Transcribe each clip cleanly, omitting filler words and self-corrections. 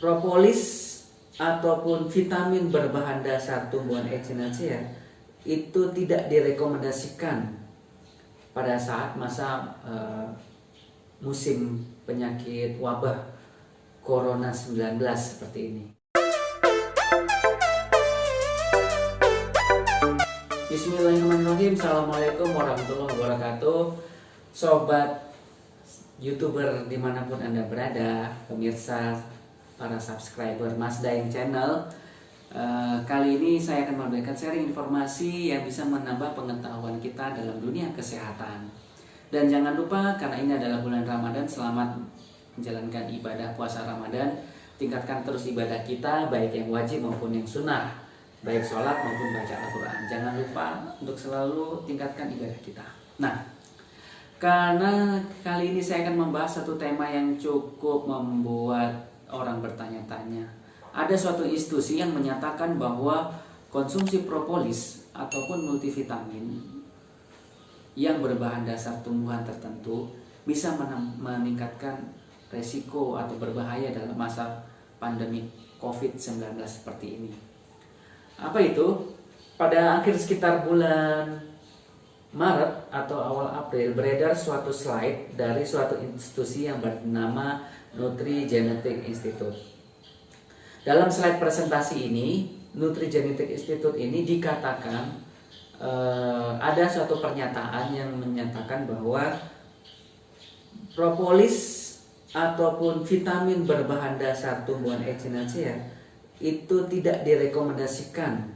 Propolis ataupun vitamin berbahan dasar tumbuhan Echinacea itu tidak direkomendasikan pada saat masa musim penyakit wabah Corona 19 seperti ini. Bismillahirrahmanirrahim. Assalamualaikum warahmatullahi wabarakatuh. Sobat YouTuber dimanapun Anda berada, pemirsa, para subscriber Mas Daeng Channel, kali ini saya akan memberikan sharing informasi yang bisa menambah pengetahuan kita dalam dunia kesehatan. Dan jangan lupa, karena ini adalah bulan Ramadan, selamat menjalankan ibadah puasa Ramadan. Tingkatkan terus ibadah kita, baik yang wajib maupun yang sunnah, baik sholat maupun baca Al-Quran. Jangan lupa untuk selalu tingkatkan ibadah kita. Nah, karena kali ini saya akan membahas satu tema yang cukup membuat orang bertanya-tanya. Ada suatu institusi yang menyatakan bahwa konsumsi propolis ataupun multivitamin yang berbahan dasar tumbuhan tertentu bisa meningkatkan resiko atau berbahaya dalam masa pandemi COVID-19 seperti ini. Apa itu? Pada akhir sekitar bulan Maret atau awal April beredar suatu slide dari suatu institusi yang bernama Nutrigenetic Institute. Dalam slide presentasi ini, Nutrigenetic Institute ini dikatakan ada suatu pernyataan yang menyatakan bahwa propolis ataupun vitamin berbahan dasar tumbuhan Echinacea itu tidak direkomendasikan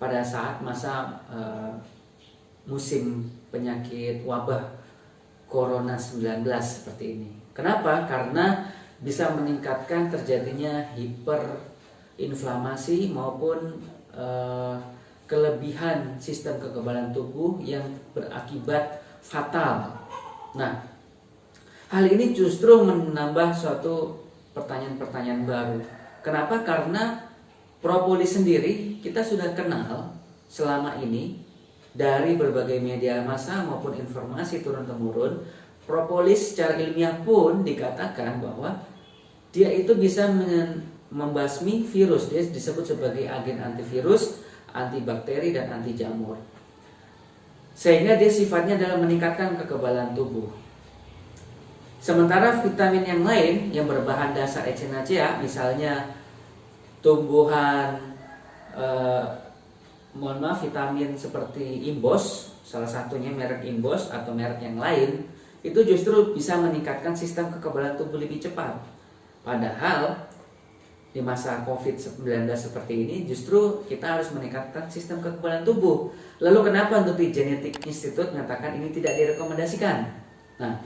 pada saat masa musim penyakit wabah Corona 19 seperti ini. Kenapa? Karena bisa meningkatkan terjadinya hiperinflamasi maupun kelebihan sistem kekebalan tubuh yang berakibat fatal. Nah, hal ini justru menambah suatu pertanyaan-pertanyaan baru. Kenapa? Karena propolis sendiri kita sudah kenal selama ini dari berbagai media massa maupun informasi turun-temurun. Propolis secara ilmiah pun dikatakan bahwa dia itu bisa membasmi virus. Dia disebut sebagai agen antivirus, antibakteri, dan anti jamur. Sehingga dia sifatnya adalah meningkatkan kekebalan tubuh. Sementara vitamin yang lain yang berbahan dasar Echinacea, misalnya tumbuhan vitamin seperti Imbos, salah satunya merek Imbos atau merek yang lain, itu justru bisa meningkatkan sistem kekebalan tubuh lebih cepat. Padahal di masa COVID-19 seperti ini justru kita harus meningkatkan sistem kekebalan tubuh. Lalu kenapa Nutrigenetic Institute mengatakan ini tidak direkomendasikan? Nah,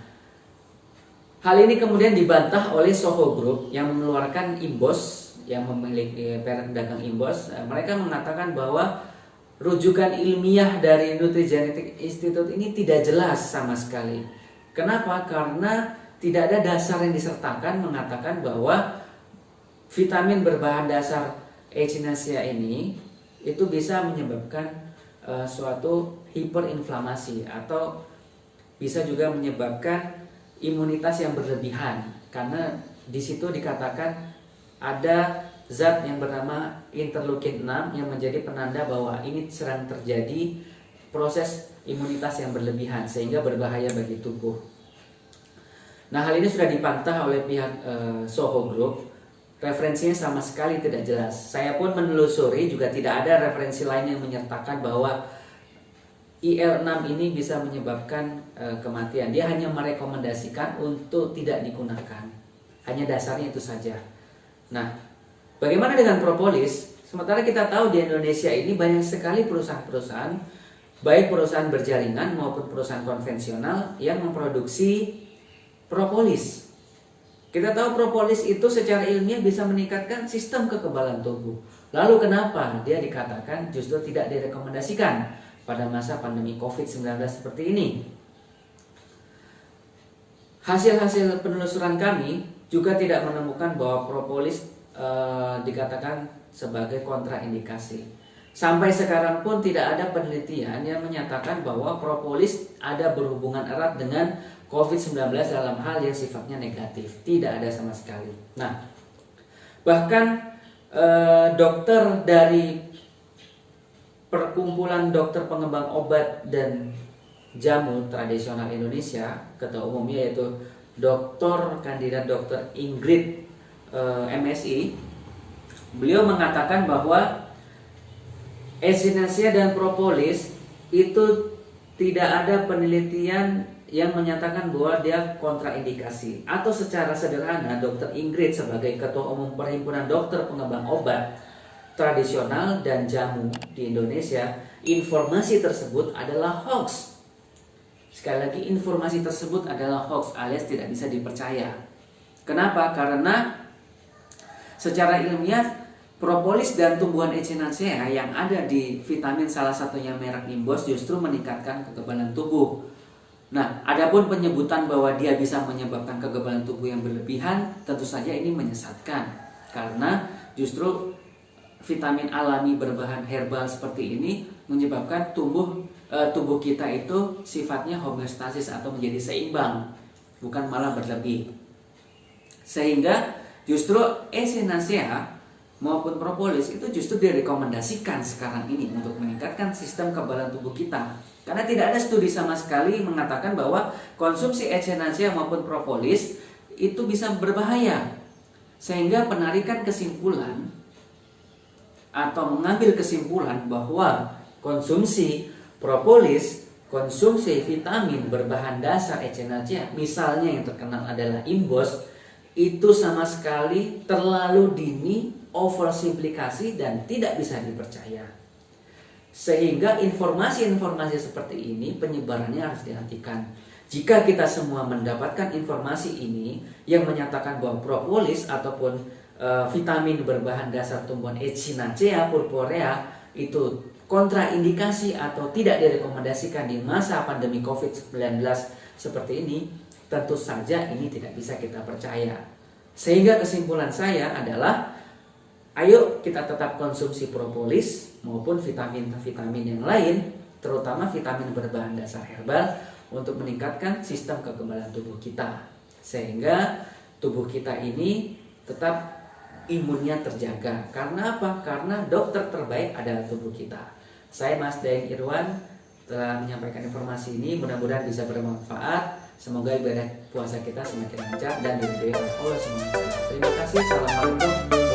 hal ini kemudian dibantah oleh Soho Group yang mengeluarkan Imbos, yang memiliki parent dagang Imbos. Mereka mengatakan bahwa rujukan ilmiah dari Nutrigenetic Institute ini tidak jelas sama sekali. Kenapa? Karena tidak ada dasar yang disertakan mengatakan bahwa vitamin berbahan dasar Echinacea ini itu bisa menyebabkan suatu hiperinflamasi atau bisa juga menyebabkan imunitas yang berlebihan, karena di situ dikatakan ada zat yang bernama interleukin 6 yang menjadi penanda bahwa ini sedang terjadi proses imunitas yang berlebihan sehingga berbahaya bagi tubuh. Nah, hal ini sudah dibantah oleh pihak Soho Group. Referensinya sama sekali tidak jelas. Saya pun menelusuri juga tidak ada referensi lain yang menyertakan bahwa IL-6 ini bisa menyebabkan kematian. Dia hanya merekomendasikan untuk tidak digunakan. Hanya dasarnya itu saja. Nah, bagaimana dengan propolis? Sementara kita tahu di Indonesia ini banyak sekali perusahaan-perusahaan, baik perusahaan berjaringan maupun perusahaan konvensional yang memproduksi propolis. Kita tahu propolis itu secara ilmiah bisa meningkatkan sistem kekebalan tubuh. Lalu kenapa dia dikatakan justru tidak direkomendasikan pada masa pandemi COVID-19 seperti ini? Hasil-hasil penelusuran kami juga tidak menemukan bahwa propolis dikatakan sebagai kontraindikasi. Sampai sekarang pun tidak ada penelitian yang menyatakan bahwa propolis ada berhubungan erat dengan COVID-19 dalam hal yang sifatnya negatif. Tidak ada sama sekali. Nah, Bahkan dokter dari Perkumpulan Dokter Pengembang Obat dan Jamu Tradisional Indonesia, ketua umumnya yaitu Dr. Kandidat Dr. Ingrid MSI, beliau mengatakan bahwa echinacea dan propolis itu tidak ada penelitian yang menyatakan bahwa dia kontraindikasi. Atau secara sederhana, Dr. Ingrid sebagai Ketua Umum Perhimpunan Dokter Pengembang Obat Tradisional dan Jamu di Indonesia, informasi tersebut adalah hoax. Sekali lagi, informasi tersebut adalah hoax alias tidak bisa dipercaya. Kenapa? Karena secara ilmiah propolis dan tumbuhan echinacea yang ada di vitamin salah satunya merek Imbos justru meningkatkan kekebalan tubuh. Nah, adapun penyebutan bahwa dia bisa menyebabkan kekebalan tubuh yang berlebihan, tentu saja ini menyesatkan. Karena justru vitamin alami berbahan herbal seperti ini menyebabkan tubuh kita itu sifatnya homeostasis atau menjadi seimbang, bukan malah berlebih. Sehingga justru echinacea maupun propolis itu justru direkomendasikan sekarang ini untuk meningkatkan sistem kekebalan tubuh kita. Karena tidak ada studi sama sekali mengatakan bahwa konsumsi echinacea maupun propolis itu bisa berbahaya. Sehingga penarikan kesimpulan atau mengambil kesimpulan bahwa konsumsi propolis, konsumsi vitamin berbahan dasar echinacea, misalnya yang terkenal adalah Imbos, itu sama sekali terlalu dini, oversimplifikasi dan tidak bisa dipercaya. Sehingga informasi-informasi seperti ini penyebarannya harus dihentikan. Jika kita semua mendapatkan informasi ini yang menyatakan bahwa propolis ataupun vitamin berbahan dasar tumbuhan Echinacea purpurea itu kontraindikasi atau tidak direkomendasikan di masa pandemi COVID-19 seperti ini, tentu saja ini tidak bisa kita percaya. Sehingga kesimpulan saya adalah, ayo kita tetap konsumsi propolis maupun vitamin-vitamin yang lain, terutama vitamin berbahan dasar herbal untuk meningkatkan sistem kekebalan tubuh kita. Sehingga tubuh kita ini tetap imunnya terjaga. Karena apa? Karena dokter terbaik adalah tubuh kita. Saya Mas Daeng Irwan telah menyampaikan informasi ini, mudah-mudahan bisa bermanfaat. Semoga ibadah puasa kita semakin lancar dan diridhoi oleh Allah SWT. Terima kasih. Assalamualaikum